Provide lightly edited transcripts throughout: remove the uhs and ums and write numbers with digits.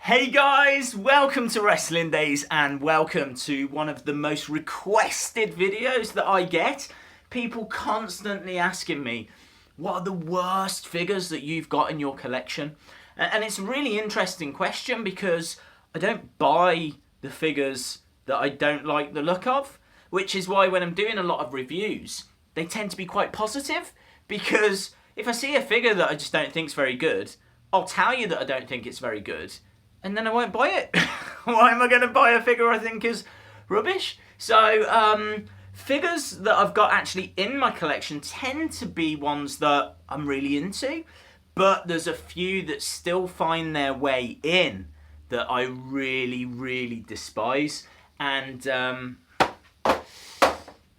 Hey guys, welcome to Wrestling Days and welcome to one of the most requested videos that I get. People constantly asking me, what are the worst figures that you've got in your collection? And it's a really interesting question because I don't buy the figures that I don't like the look of, which is why when I'm doing a lot of reviews, they tend to be quite positive because if I see a figure that I just don't think is very good, I'll tell you that I don't think it's very good. And then I won't buy it. Why am I going to buy a figure I think is rubbish? So, figures that I've got actually in my collection tend to be ones that I'm really into, but there's a few that still find their way in that I really, really despise. And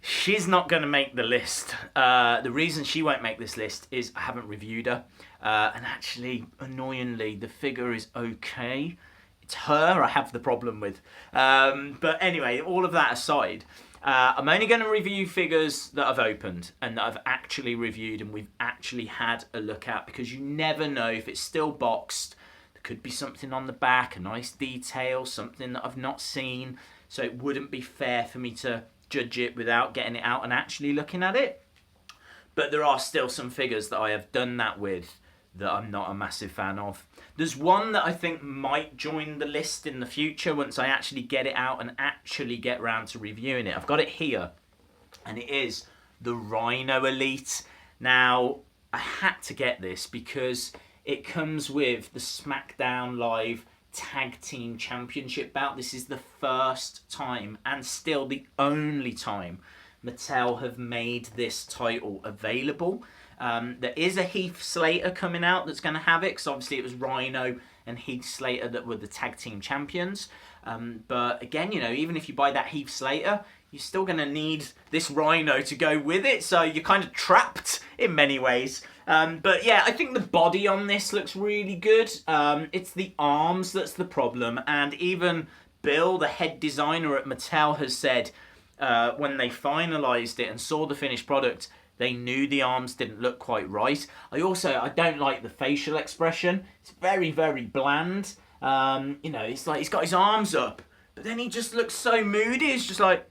she's not going to make the list. The reason she won't make this list is I haven't reviewed her. And actually, annoyingly, the figure is okay. It's her I have the problem with. But anyway, all of that aside, I'm only going to review figures that I've opened and that I've actually reviewed and we've actually had a look at, because you never know if it's still boxed. There could be something on the back, a nice detail, something that I've not seen. So it wouldn't be fair for me to judge it without getting it out and actually looking at it. But there are still some figures that I have done that with that I'm not a massive fan of. There's one that I think might join the list in the future once I actually get it out and actually get around to reviewing it. I've got it here, and it is the Rhino Elite. Now, I had to get this because it comes with the SmackDown Live Tag Team Championship bout. This is the first time, and still the only time, Mattel have made this title available. There is a Heath Slater coming out that's going to have it, because obviously it was Rhino and Heath Slater that were the tag team champions. But again, you know, even if you buy that Heath Slater, you're still going to need this Rhino to go with it, so you're kind of trapped in many ways. But yeah, I think the body on this looks really good. It's the arms that's the problem, and even Bill, the head designer at Mattel, has said when they finalised it and saw the finished product, they knew the arms didn't look quite right. I don't like the facial expression. It's very, very bland. You know, it's like he's got his arms up, but then he just looks so moody. It's just like,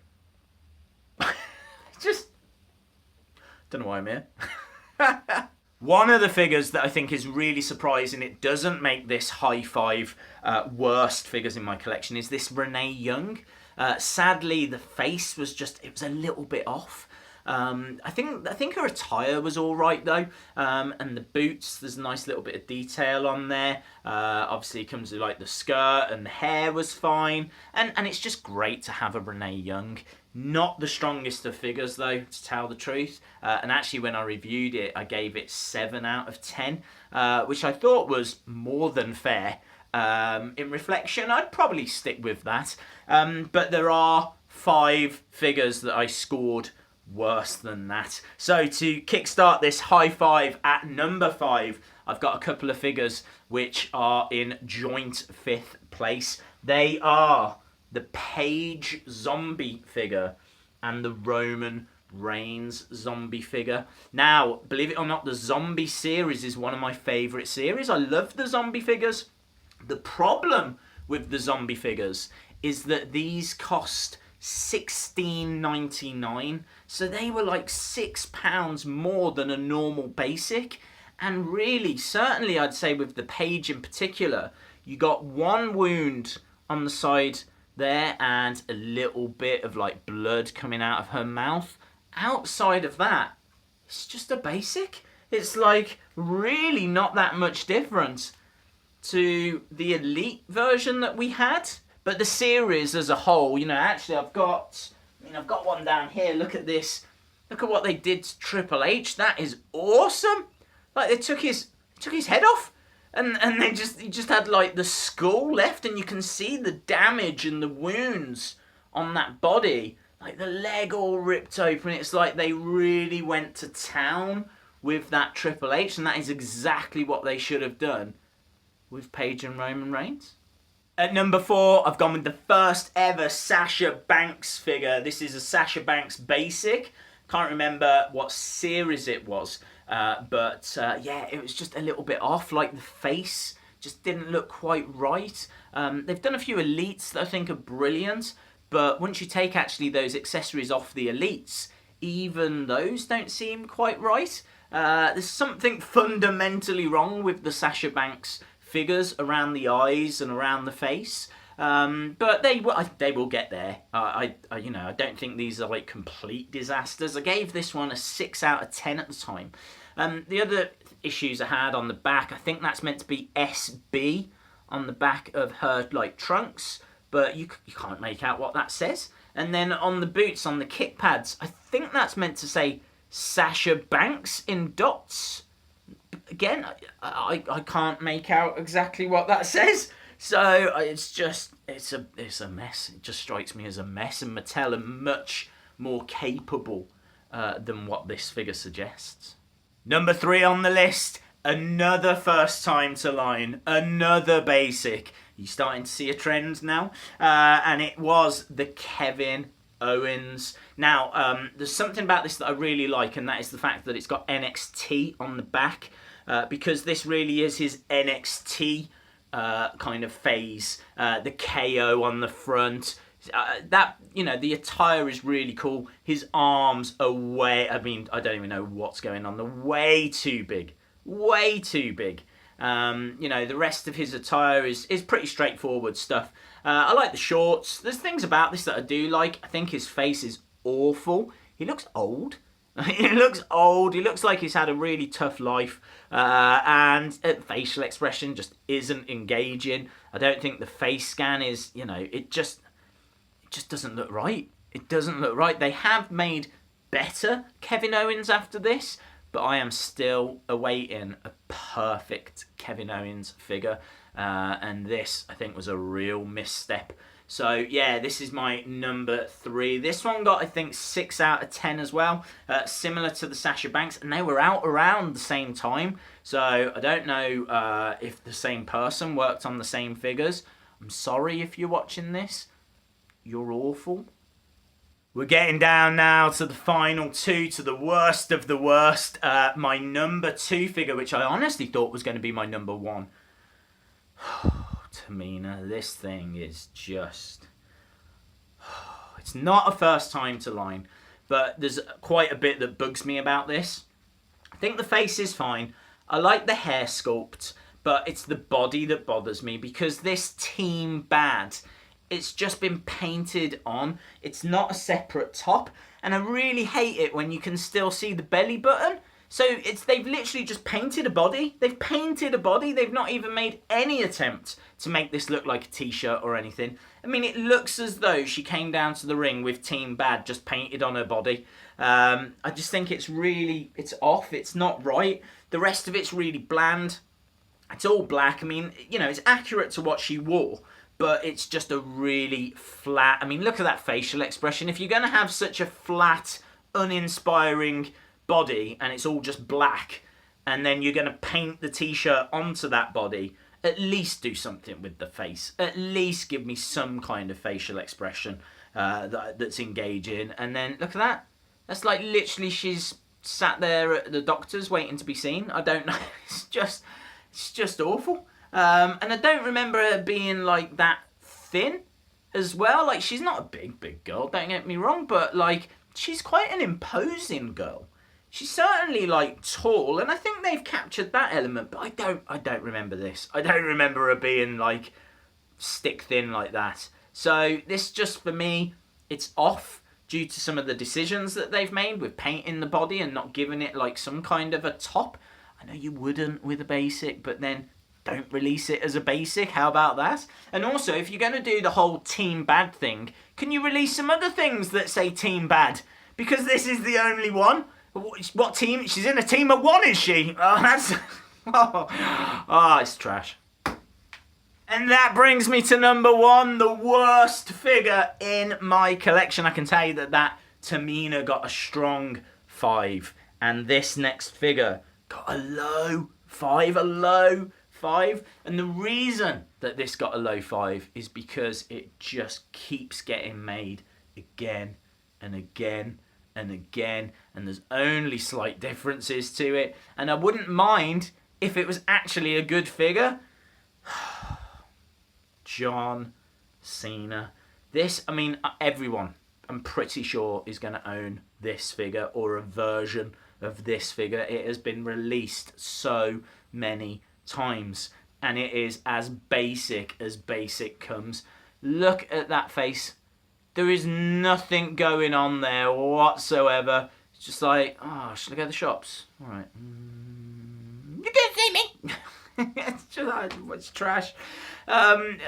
just, don't know why I'm here. One of the figures that I think is really surprising, it doesn't make this high five worst figures in my collection, is this Renee Young. Sadly, the face was a little bit off. I think her attire was all right though, and the boots, there's a nice little bit of detail on there. Obviously it comes with like the skirt, and the hair was fine, and it's just great to have a Renee Young. Not the strongest of figures though, to tell the truth, and actually when I reviewed it I gave it 7 out of 10, which I thought was more than fair. In reflection, I'd probably stick with that, but there are 5 figures that I scored worse than that. So to kickstart this high five, at number 5, I've got a couple of figures which are in joint 5th place. They are the Paige zombie figure and the Roman Reigns zombie figure. Now, believe it or not, the zombie series is one of my favourite series. I love the zombie figures. The problem with the zombie figures is that these cost $16.99, so they were like £6 more than a normal basic. And really, certainly I'd say with the Paige in particular, you got one wound on the side there and a little bit of like blood coming out of her mouth. Outside of that, it's just a basic. It's like really not that much different to the Elite version that we had. But the series as a whole, you know, actually I've got one down here. Look at this. Look at what they did to Triple H. That is awesome. Like they took his head off, and he just had like the skull left, and you can see the damage and the wounds on that body. Like the leg all ripped open. It's like they really went to town with that Triple H, and that is exactly what they should have done with Paige and Roman Reigns. At number 4, I've gone with the first ever Sasha Banks figure. This is a Sasha Banks basic. Can't remember what series it was, but yeah, it was just a little bit off. Like the face just didn't look quite right. They've done a few elites that I think are brilliant, but once you take actually those accessories off the elites, even those don't seem quite right. There's something fundamentally wrong with the Sasha Banks figures around the eyes and around the face. But they will get there. I don't think these are like complete disasters. I gave this one a 6 out of 10 at the time. The other issues I had on the back, I think that's meant to be SB on the back of her like trunks, but you can't make out what that says. And then on the boots, on the kick pads, I think that's meant to say Sasha Banks in dots. Again, I can't make out exactly what that says. So it's a mess. It just strikes me as a mess, and Mattel are much more capable than what this figure suggests. Number 3 on the list, another first time to line, another basic. You're starting to see a trend now, and it was the Kevin Owens. Now, there's something about this that I really like, and that is the fact that it's got NXT on the back, because this really is his NXT kind of phase. The KO on the front. The attire is really cool. His arms are I don't even know what's going on. They're way too big. Way too big. The rest of his attire is pretty straightforward stuff. I like the shorts. There's things about this that I do like. I think his face is awful. He looks old. He looks old. He looks like he's had a really tough life. And facial expression just isn't engaging. I don't think the face scan is, it just doesn't look right. It doesn't look right. They have made better Kevin Owens after this, but I am still awaiting a perfect Kevin Owens figure. And this, I think, was a real misstep. So, yeah, this is my number 3. This one got, I think, 6 out of 10 as well. Similar to the Sasha Banks, and they were out around the same time. So, I don't know if the same person worked on the same figures. I'm sorry if you're watching this. You're awful. We're getting down now to the final 2, to the worst of the worst. My number 2 figure, which I honestly thought was going to be my number 1. Tamina, this thing is just... It's not a first time to line, but there's quite a bit that bugs me about this. I think the face is fine. I like the hair sculpt, but it's the body that bothers me, because this Team Bad, it's just been painted on. It's not a separate top, and I really hate it when you can still see the belly button. So they've literally just painted a body. They've painted a body. They've not even made any attempt to make this look like a t-shirt or anything. I mean, it looks as though she came down to the ring with Team Bad just painted on her body. I just think it's off. It's not right. The rest of it's really bland. It's all black. I mean, it's accurate to what she wore, but it's just a really flat... I mean, look at that facial expression. If you're going to have such a flat, uninspiring body and it's all just black, and then you're going to paint the t-shirt onto that body, at least do something with the face. At least give me some kind of facial expression that's engaging. And then look at that. That's like literally she's sat there at the doctor's waiting to be seen. I don't know. It's just awful. And I don't remember her being like that thin as well. Like, she's not a big girl, don't get me wrong, but like, she's quite an imposing girl. She's certainly like tall, and I think they've captured that element, but I don't remember this. I don't remember her being like stick thin like that. So this, just for me, it's off due to some of the decisions that they've made with painting the body and not giving it like some kind of a top. I know you wouldn't with a basic, but then don't release it as a basic. How about that? And also, if you're going to do the whole Team Bad thing, can you release some other things that say Team Bad? Because this is the only one. What team? She's in a team of 1, is she? Oh, that's... Oh, it's trash. And that brings me to number 1, the worst figure in my collection. I can tell you that Tamina got a strong 5. And this next figure got a low 5, And the reason that this got a low 5 is because it just keeps getting made again and again and again, and there's only slight differences to it. And I wouldn't mind if it was actually a good figure. John Cena. This, I mean, everyone, I'm pretty sure, is going to own this figure or a version of this figure. It has been released so many times, and it is as basic comes. Look at that face. There is nothing going on there whatsoever. It's just like, oh, should I go to the shops? All right. You can't see me. It's trash.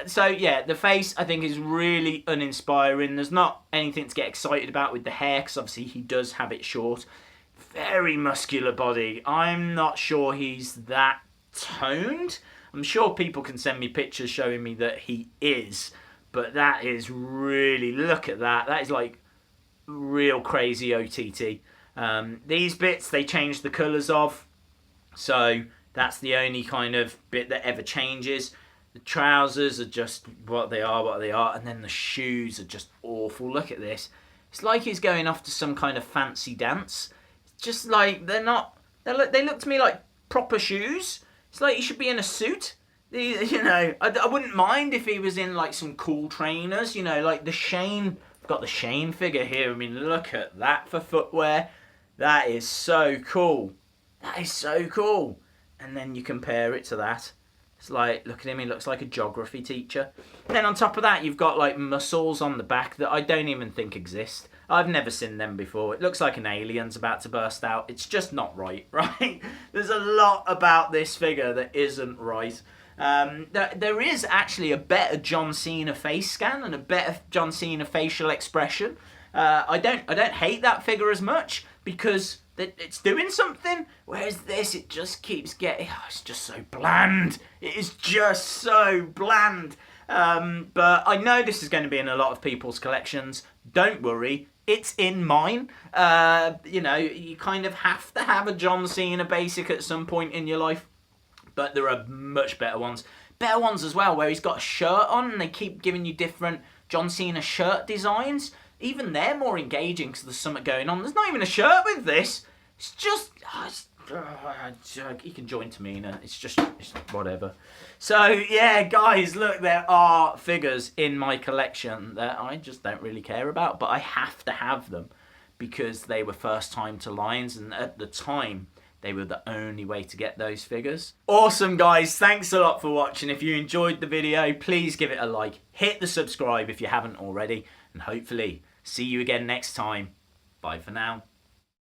So yeah, the face I think is really uninspiring. There's not anything to get excited about with the hair, because obviously he does have it short. Very muscular body. I'm not sure he's that toned. I'm sure people can send me pictures showing me that he is, but that is really, look at that. That is like real crazy OTT. These bits they changed the colours of, so that's the only kind of bit that ever changes. The trousers are just what they are, and then the shoes are just awful. Look at this. It's like he's going off to some kind of fancy dance. It's just like they look to me like proper shoes. It's like he should be in a suit. You know, I wouldn't mind if he was in like some cool trainers, you know, like the Shane. I've got the Shane figure here. I mean, look at that for footwear. That is so cool. That is so cool. And then you compare it to that. It's like, look at him, he looks like a geography teacher. And then on top of that, you've got like muscles on the back that I don't even think exist. I've never seen them before. It looks like an alien's about to burst out. It's just not right, right? There's a lot about this figure that isn't right. There is actually a better John Cena face scan and a better John Cena facial expression. I don't hate that figure as much because it's doing something, whereas this, it just keeps getting, it's just so bland. It is just so bland. But I know this is going to be in a lot of people's collections. Don't worry, it's in mine. You know, you kind of have to have a John Cena basic at some point in your life, but there are much better ones. Better ones as well, where he's got a shirt on and they keep giving you different John Cena shirt designs. Even they're more engaging because there's something going on. There's not even a shirt with this. It's just, he can join Tamina. It's whatever. So yeah, guys, look, there are figures in my collection that I just don't really care about, but I have to have them because they were first time to lines, and at the time they were the only way to get those figures. Awesome, guys. Thanks a lot for watching. If you enjoyed the video, please give it a like. Hit the subscribe if you haven't already. And hopefully see you again next time. Bye for now.